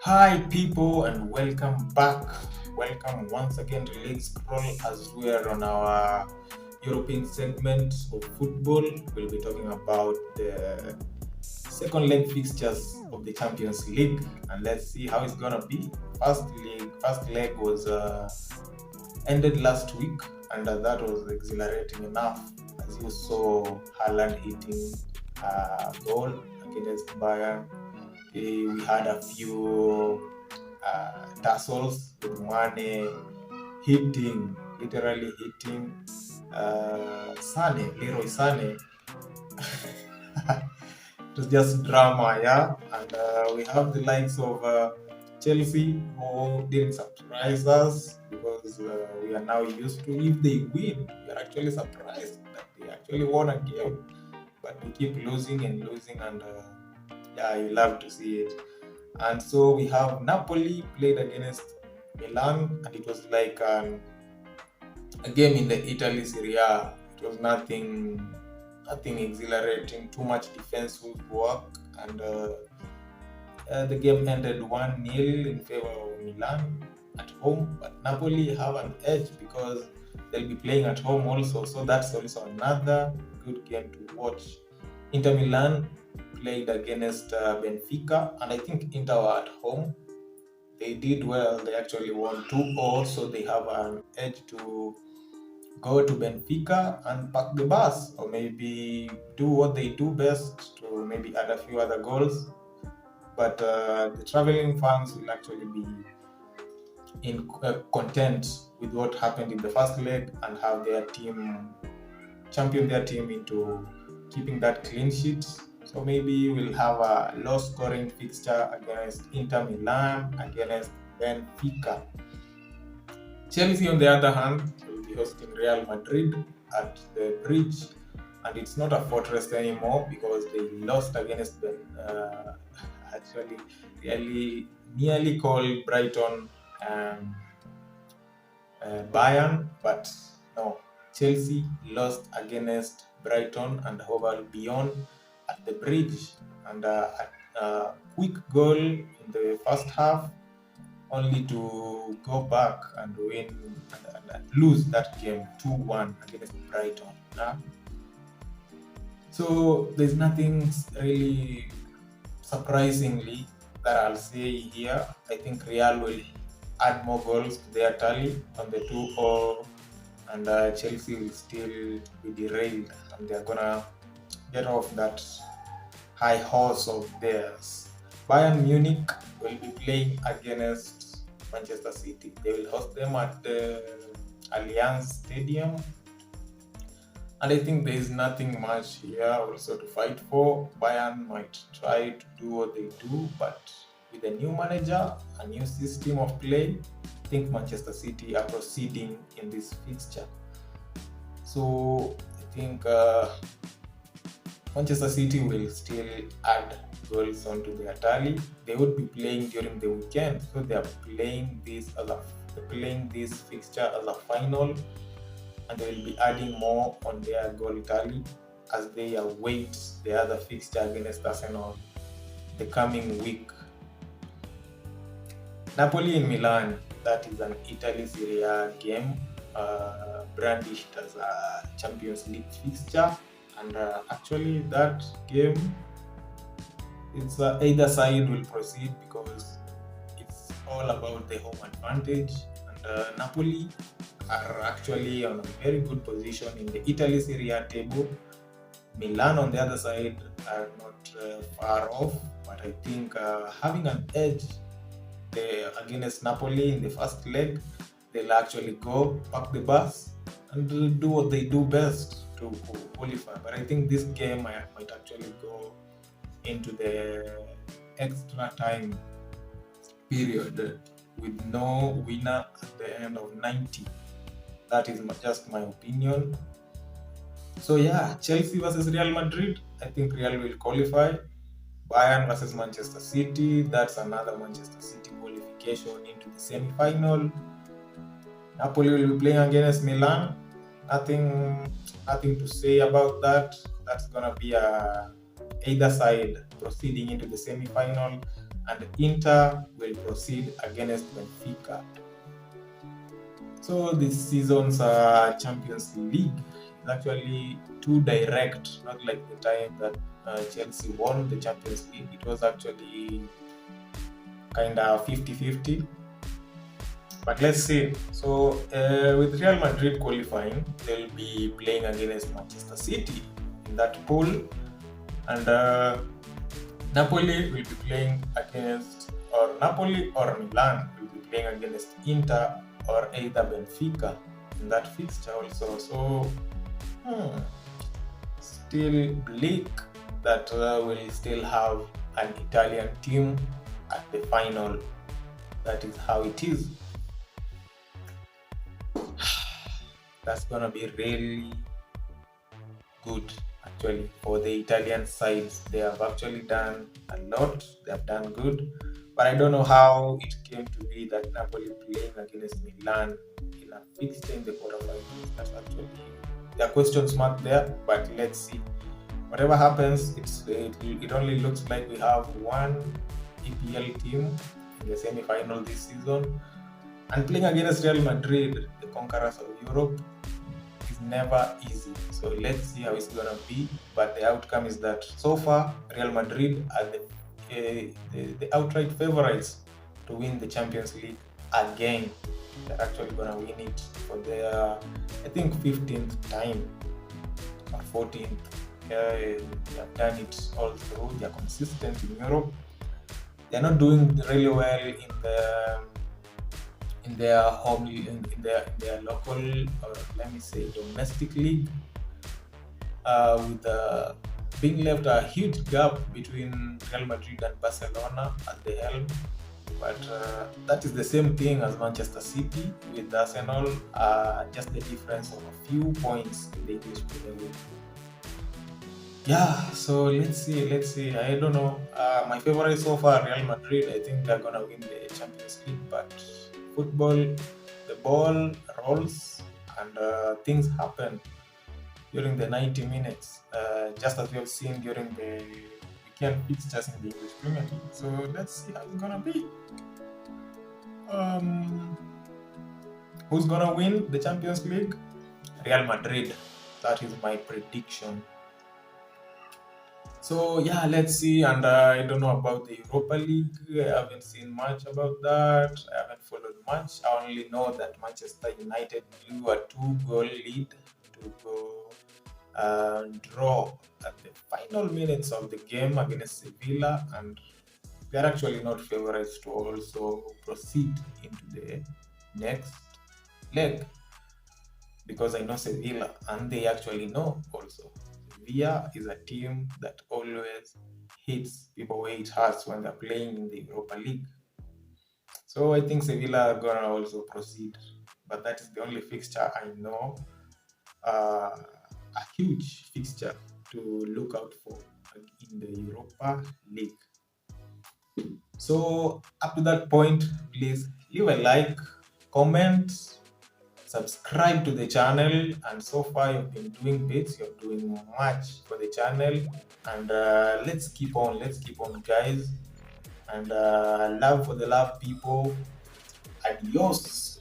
Hi people and welcome back. Welcome once again to League Scroll as we are on our European segment of football. We'll be talking about the second leg fixtures of the Champions League and let's see how it's gonna be. First leg was ended last week and that was exhilarating enough as you saw Haaland hitting a goal against Bayern. We had a few tussles with Mane literally hitting Leroy Sane. It was just drama, yeah. And we have the likes of Chelsea who didn't surprise us because we are now used to if they win, we are actually surprised that they actually won a game. But they keep losing and losing, and yeah, you love to see it. And so we have Napoli played against Milan, and it was like a game in the Italy Serie A. It was nothing exhilarating, too much defensive work, and the game ended 1-0 in favor of Milan at home. But Napoli have an edge because they'll be playing at home also, so that's also another good game to watch. Inter Milan played against Benfica, and I think Inter were at home. They did well. They actually won 2-0, so they have an edge to go to Benfica and park the bus, or maybe do what they do best to maybe add a few other goals. But the traveling fans will actually be in content with what happened in the first leg and have their team champion their team into keeping that clean sheet. So maybe we'll have a low-scoring fixture against Inter Milan, against Benfica. Chelsea, on the other hand, will be hosting Real Madrid at the Bridge, and it's not a fortress anymore because they lost against actually really nearly called Brighton Bayern, but no. Chelsea lost against Brighton and Hove Albion at the Bridge, and a quick goal in the first half, only to go back and win and lose that game 2-1 against Brighton. So there's nothing really surprisingly that I'll say here. I think Real will add more goals to their tally on the 2-0, and Chelsea will still be derailed, and they're gonna get off that high horse of theirs. Bayern Munich will be playing against Manchester City. They will host them at the Allianz Stadium, and I think there is nothing much here also to fight for. Bayern might try to do what they do, but with a new manager, a new system of play, I think Manchester City are proceeding in this fixture. So I think Manchester City will still add goals onto their tally. They would be playing during the weekend, so they are playing this fixture as a final, and they will be adding more on their goal tally as they await the other fixture against Arsenal the coming week. Napoli in Milan, that is an Italy Serie A game, brandished as a Champions League fixture, and actually that game, it's either side will proceed because it's all about the home advantage, and Napoli are actually on a very good position in the Italy Serie A table. Milan on the other side are not far off, but I think having an edge against Napoli in the first leg, they'll actually go park the bus and do what they do best to qualify. But I think this game might actually go into the extra time period with no winner at the end of 90. That is just my opinion. So yeah, Chelsea versus Real Madrid, I think Real will qualify. Bayern versus Manchester City, that's another Manchester City qualification into the semi-final. Napoli will be playing against Milan. Nothing to say about that. That's gonna be either side proceeding into the semi-final. and Inter will proceed against Benfica. So this season's Champions League is actually too direct, not like the time that Chelsea won the Champions League. It was actually kind of 50-50. But let's see. So with Real Madrid qualifying, they'll be playing against Manchester City in that pool, and Napoli will be playing against, or Napoli or Milan will be playing against Inter or either Benfica in that fixture also. So still bleak that we'll still have an Italian team at the final. That is how it is. That's gonna be really good actually for the Italian sides. They have actually done a lot. They have done good, but I don't know how it came to be that Napoli playing against Milan in a fixture in the quarterfinals. That's actually a question mark there. But let's see. Whatever happens, it only looks like we have one EPL team in the semi-final this season, and playing against Real Madrid, the conquerors of Europe, is never easy. So let's see how it's gonna be. But the outcome is that so far Real Madrid are the outright favorites to win the Champions League again. They're actually gonna win it for their, I think, 15th time or 14th. They have done it all through. They're consistent in Europe. They're not doing really well in their home, in their local, or let me say domestic league, with being left a huge gap between Real Madrid and Barcelona at the helm. But that is the same thing as Manchester City with Arsenal, just the difference of a few points in the English Premier League. Yeah, so let's see. I don't know. My favorite so far, Real Madrid. I think they're gonna win the Champions League, but football, the ball rolls and things happen during the 90 minutes, just as we have seen during the weekend fixtures in the English Premier League. So let's see how it's gonna be. Who's gonna win the Champions League? Real Madrid. That is my prediction. So yeah, let's see. And I don't know about the Europa League. I haven't seen much about that. I haven't followed much. I only know that Manchester United blew a 2-goal lead to go draw at the final minutes of the game against Sevilla, and they're actually not favorites to also proceed into the next leg, because I know Sevilla and they actually know also. Sevilla is a team that always hits people where it hurts when they're playing in the Europa League. So I think Sevilla are gonna also proceed, but that is the only fixture I know, a huge fixture to look out for in the Europa League. So up to that point, please leave a like, comment, subscribe to the channel, and so far you've been doing bits, you're doing much for the channel, and let's keep on guys, and love for the love people. Adios.